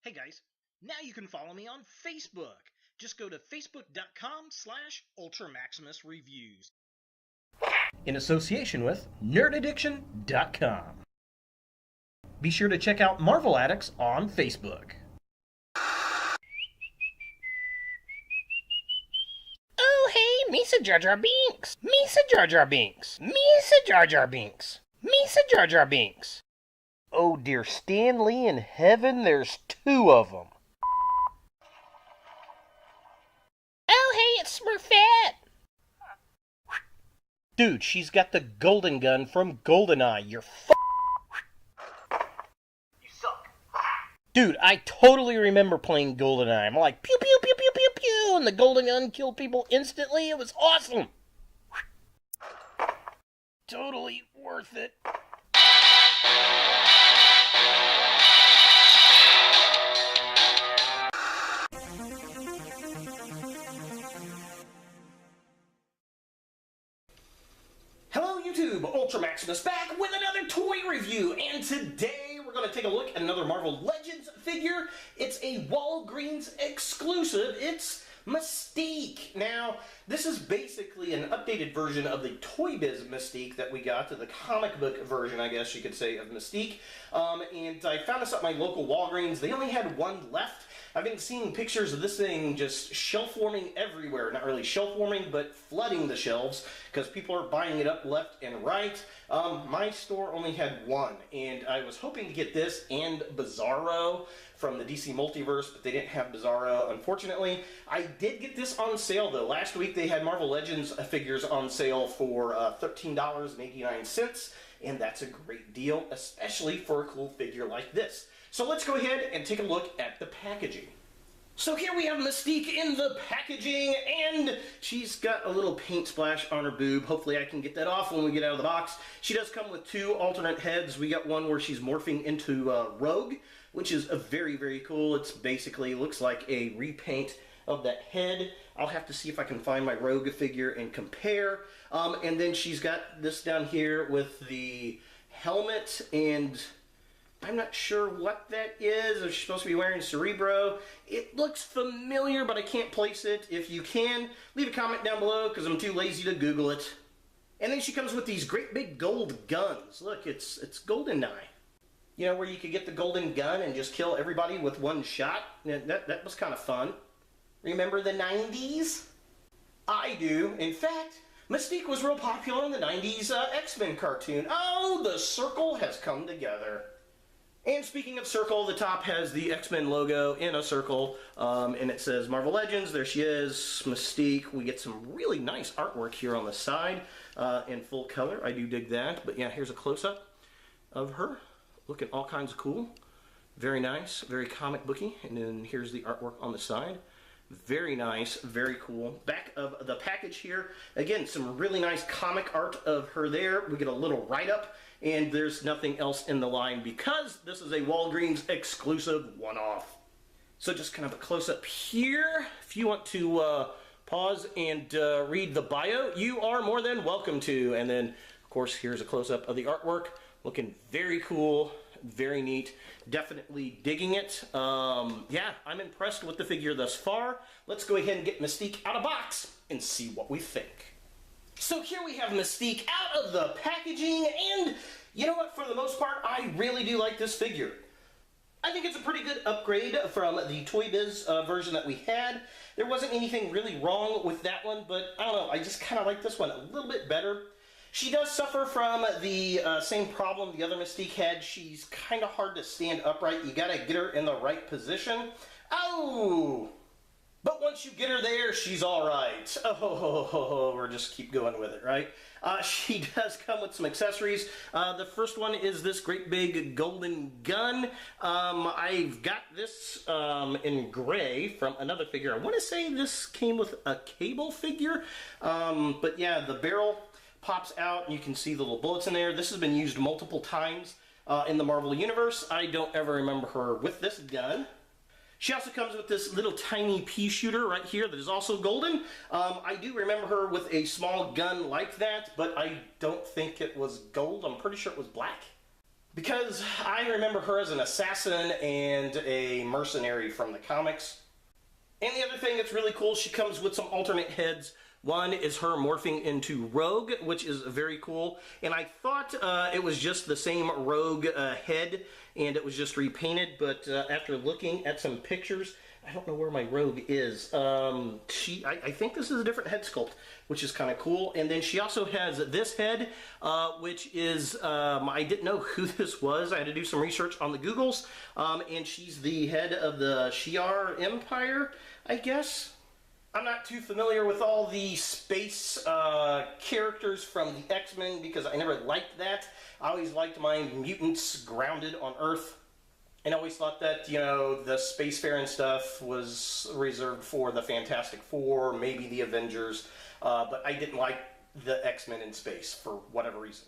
Hey guys, now you can follow me on Facebook. Just go to facebook.com/UltraMaximusReviews. In association with NerdAddiction.com. Be sure to check out Marvel Addicts on Facebook. Oh, hey, Misa Jar Jar Binks! Misa Jar Jar Binks! Misa Jar Jar Binks! Misa Jar Jar Binks! Oh, dear Stan Lee in heaven, there's two of them. Oh, hey, it's Smurfette! Dude, she's got the golden gun from GoldenEye. You're You suck. Dude, I totally remember playing GoldenEye. I'm like, pew, pew, pew, pew, pew, pew, and the golden gun killed people instantly. It was awesome. Totally worth it. Hello YouTube, Ultra Maximus back with another toy review, and today we're going to take a look at another Marvel Legends figure. It's a Walgreens exclusive. It's Mystique. Now, this is basically an updated version of the Toy Biz Mystique that we got, the comic book version, I guess you could say, of Mystique. And I found this at my local Walgreens. They only had one left. I've been seeing pictures of this thing just shelf-warming everywhere. Not really shelf-warming, but flooding the shelves because people are buying it up left and right. My store only had one, and I was hoping to get this and Bizarro from the DC Multiverse, but they didn't have Bizarro, unfortunately. I did get this on sale, though. Last week they had Marvel Legends figures on sale for $13.89, and that's a great deal, especially for a cool figure like this. So let's go ahead and take a look at the packaging. So here we have Mystique in the packaging, and she's got a little paint splash on her boob. Hopefully I can get that off when we get out of the box. She does come with two alternate heads. We got one where she's morphing into Rogue, which is a very, very cool. It's basically looks like a repaint of that head. I'll have to see if I can find my Rogue figure and compare. And then she's got this down here with the helmet, and I'm not sure what that is. If she's supposed to be wearing Cerebro. It looks familiar, but I can't place it. If you can, leave a comment down below because I'm too lazy to Google it. And then she comes with these great big gold guns. Look, it's GoldenEye. You know, where you could get the golden gun and just kill everybody with one shot? That was kind of fun. Remember the 90s? I do. In fact, Mystique was real popular in the 90s X-Men cartoon. Oh, the circle has come together. And speaking of circle, the top has the X-Men logo in a circle, and it says Marvel Legends. There she is, Mystique. We get some really nice artwork here on the side in full color. I do dig that. But yeah, here's a close-up of her, looking all kinds of cool. Very nice, very comic booky. And then here's the artwork on the side. Very nice, very cool. Back of the package here, again, some really nice comic art of her there. We get a little write-up, and there's nothing else in the line because this is a Walgreens exclusive one-off. So just kind of a close-up here. If you want to pause and read the bio, you are more than welcome to. And then, of course, here's a close-up of the artwork. Looking very cool. Very neat. Definitely digging it. Yeah, I'm impressed with the figure thus far. Let's go ahead and get Mystique out of box and see what we think. So here we have Mystique out of the packaging, and you know what? For the most part, I really do like this figure. I think it's a pretty good upgrade from the Toy Biz version that we had. There wasn't anything really wrong with that one, but I don't know. I just kind of like this one a little bit better. She does suffer from the same problem the other Mystique had. She's kind of hard to stand upright. You gotta get her in the right position. Oh! But once you get her there, she's alright. Oh, we're just keep going with it, right? She does come with some accessories. The first one is this great big golden gun. I've got this in gray from another figure. I want to say this came with a Cable figure. But yeah, the barrel pops out, and you can see the little bullets in there. This has been used multiple times in the Marvel Universe. I don't ever remember her with this gun. She also comes with this little tiny pea shooter right here that is also golden. I do remember her with a small gun like that, but I don't think it was gold. I'm pretty sure it was black. Because I remember her as an assassin and a mercenary from the comics. And the other thing that's really cool, she comes with some alternate heads. One is her morphing into Rogue, which is very cool. And I thought it was just the same Rogue head, and it was just repainted. But after looking at some pictures, I don't know where my Rogue is. I think this is a different head sculpt, which is kind of cool. And then she also has this head, which is, I didn't know who this was. I had to do some research on the Googles. And she's the head of the Shi'ar Empire, I guess. I'm not too familiar with all the space characters from the X-Men because I never liked that. I always liked my mutants grounded on Earth. And I always thought that, you know, the spacefaring stuff was reserved for the Fantastic Four, maybe the Avengers, but I didn't like the X-Men in space for whatever reason.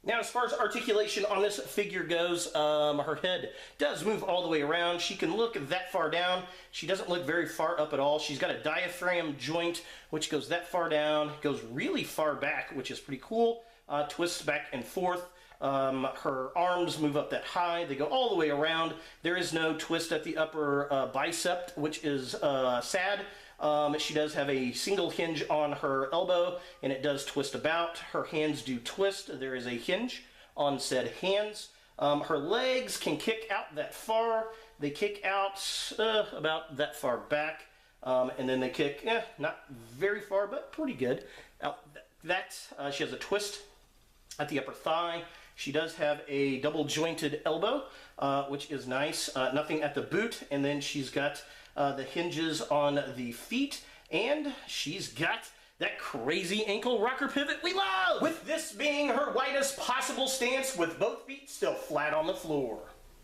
Now, as far as articulation on this figure goes, her head does move all the way around. She can look that far down. She doesn't look very far up at all. She's got a diaphragm joint, which goes that far down, goes really far back, which is pretty cool, twists back and forth. Her arms move up that high. They go all the way around. There is no twist at the upper bicep, which is sad. She does have a single hinge on her elbow, and it does twist about. Her hands do twist. There is a hinge on said hands. Her legs can kick out that far. They kick out about that far back, and then they kick, not very far, but pretty good. Out she has a twist at the upper thigh. She does have a double jointed elbow, which is nice. Nothing at the boot, and then she's got the hinges on the feet, and she's got that crazy ankle rocker pivot we love! With this being her widest possible stance with both feet still flat on the floor.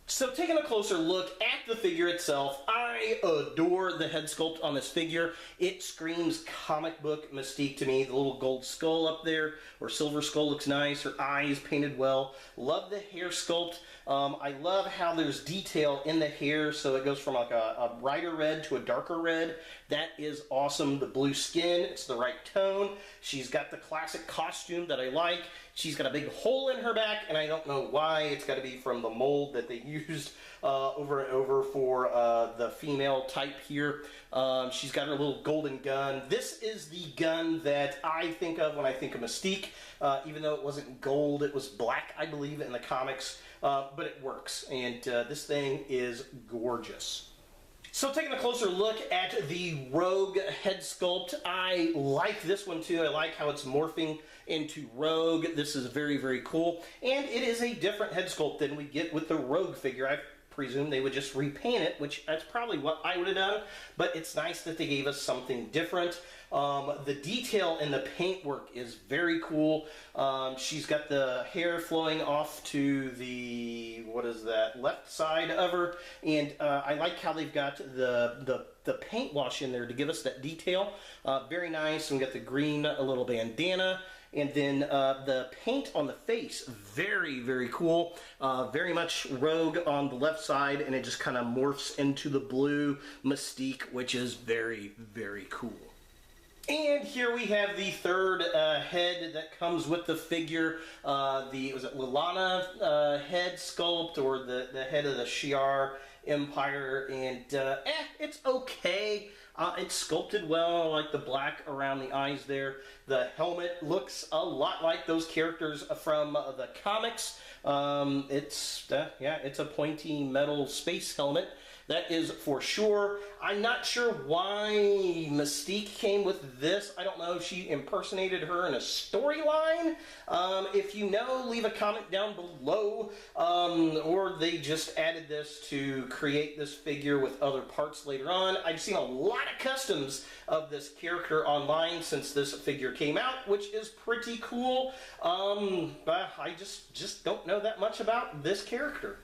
So taking a closer look at the figure itself, I adore the head sculpt on this figure. It screams comic book Mystique to me. The little gold skull up there, or silver skull, looks nice. Her eyes painted well. Love the hair sculpt. I love how there's detail in the hair, so it goes from like a brighter red to a darker red. That is awesome. The blue skin, it's the right tone. She's got the classic costume that I like. She's got a big hole in her back, and I don't know why. It's got to be from the mold that they used over and over for the female type here. She's got her little golden gun. This is the gun that I think of when I think of Mystique. Even though it wasn't gold, it was black, I believe, in the comics. But it works, and this thing is gorgeous. So taking a closer look at the Rogue head sculpt, I like this one too. I like how it's morphing into Rogue. This is very, very cool. And it is a different head sculpt than we get with the Rogue figure. I presume they would just repaint it, which that's probably what I would have done. But it's nice that they gave us something different. The detail in the paintwork is very cool. She's got the hair flowing off to the, what is that, left side of her, and I like how they've got the paint wash in there to give us that detail. Very nice. And we got the green little bandana, and then the paint on the face, very, very cool. Very much Rogue on the left side, and it just kind of morphs into the blue Mystique, which is very, very cool. And here we have the third head that comes with the figure, was it Lilana head sculpt, or the head of the Shi'ar Empire, and it's okay. It's sculpted well, like the black around the eyes there. The helmet looks a lot like those characters from the comics. It's a pointy metal space helmet. That is for sure. I'm not sure why Mystique came with this. I don't know if she impersonated her in a storyline. If you know, leave a comment down below. Or they just added this to create this figure with other parts later on. I've seen a lot of customs of this character online since this figure came out, which is pretty cool. But I just don't know that much about this character.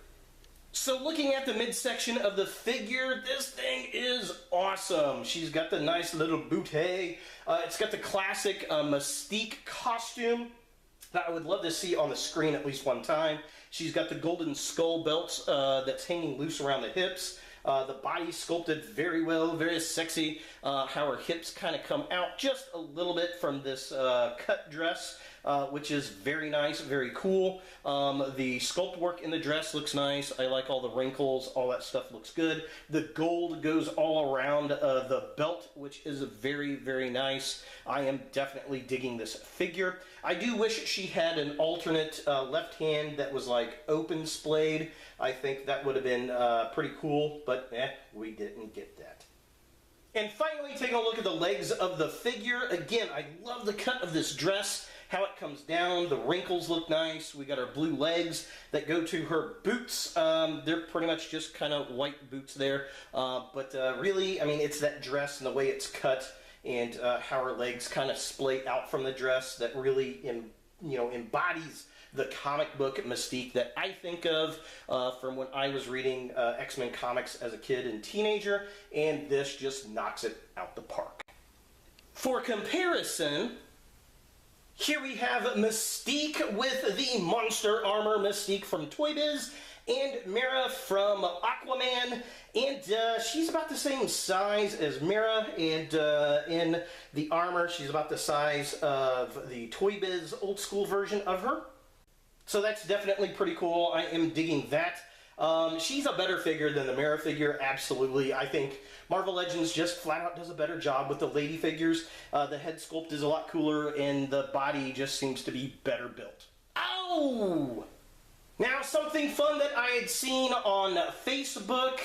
So looking at the midsection of the figure, this thing is awesome. She's got the nice little bootay. It's got the classic Mystique costume that I would love to see on the screen at least one time. She's got the golden skull belt that's hanging loose around the hips. The body sculpted very well, very sexy. How her hips kind of come out just a little bit from this cut dress. which is very nice, very cool. The sculpt work in the dress looks nice. I like all the wrinkles, all that stuff looks good. The gold goes all around the belt, which is very, very nice. I am definitely digging this figure. I do wish she had an alternate left hand that was like open splayed. I think that would have been pretty cool, but we didn't get that. And finally, taking a look at the legs of the figure. Again, I love the cut of this dress, how it comes down. The wrinkles look nice. We got our blue legs that go to her boots. They're pretty much just kind of white boots there. But really, I mean, it's that dress and the way it's cut and how her legs kind of splay out from the dress that really embodies the comic book Mystique that I think of from when I was reading X-Men comics as a kid and teenager, and this just knocks it out the park. For comparison, here we have Mystique with the Monster Armor Mystique from Toy Biz, and Mera from Aquaman, and she's about the same size as Mera, and in the armor she's about the size of the Toy Biz old school version of her. So that's definitely pretty cool. I am digging that. She's a better figure than the Mera figure, absolutely. I think Marvel Legends just flat out does a better job with the lady figures. The head sculpt is a lot cooler, and the body just seems to be better built. Ow! Now, something fun that I had seen on Facebook.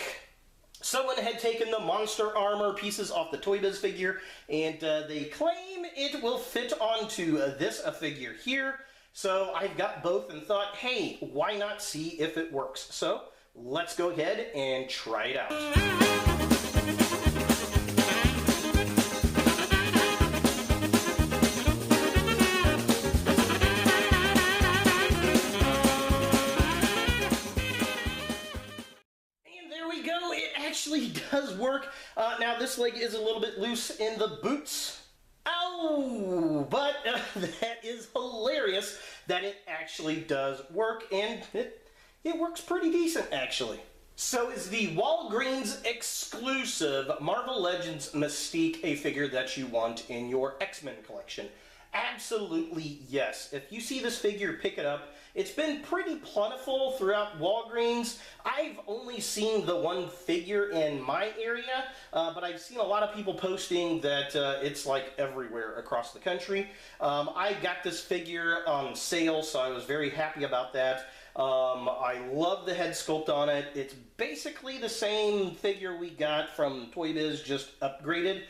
Someone had taken the Monster Armor pieces off the Toy Biz figure, and they claim it will fit onto this figure here. So I've got both and thought, hey, why not see if it works? So let's go ahead and try it out. And there we go. It actually does work. Now this leg is a little bit loose in the boots. Oh, but that is hilarious that it actually does work, and it works pretty decent, actually. So is the Walgreens Exclusive Marvel Legends Mystique a figure that you want in your X-Men collection? Absolutely yes. If you see this figure, pick it up. It's been pretty plentiful throughout Walgreens. I've only seen the one figure in my area, but I've seen a lot of people posting that it's like everywhere across the country. I got this figure on sale, so I was very happy about that. I love the head sculpt on it. It's basically the same figure we got from Toy Biz, just upgraded,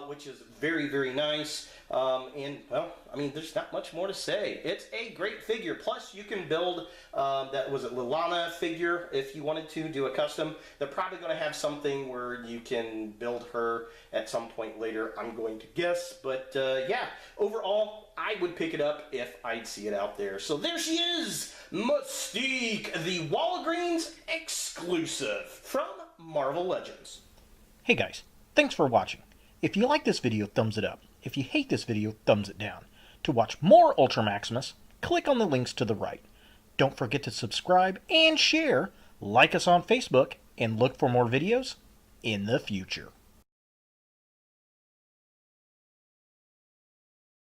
which is very, very nice. And, well, I mean, there's not much more to say. It's a great figure. Plus, you can build, that was a Lilana figure if you wanted to do a custom. They're probably going to have something where you can build her at some point later, I'm going to guess. But, yeah, overall, I would pick it up if I'd see it out there. So there she is, Mystique, the Walgreens Exclusive from Marvel Legends. Hey guys, thanks for watching. If you like this video, thumbs it up. If you hate this video, thumbs it down. To watch more Ultra Maximus, click on the links to the right. Don't forget to subscribe and share, like us on Facebook, and look for more videos in the future.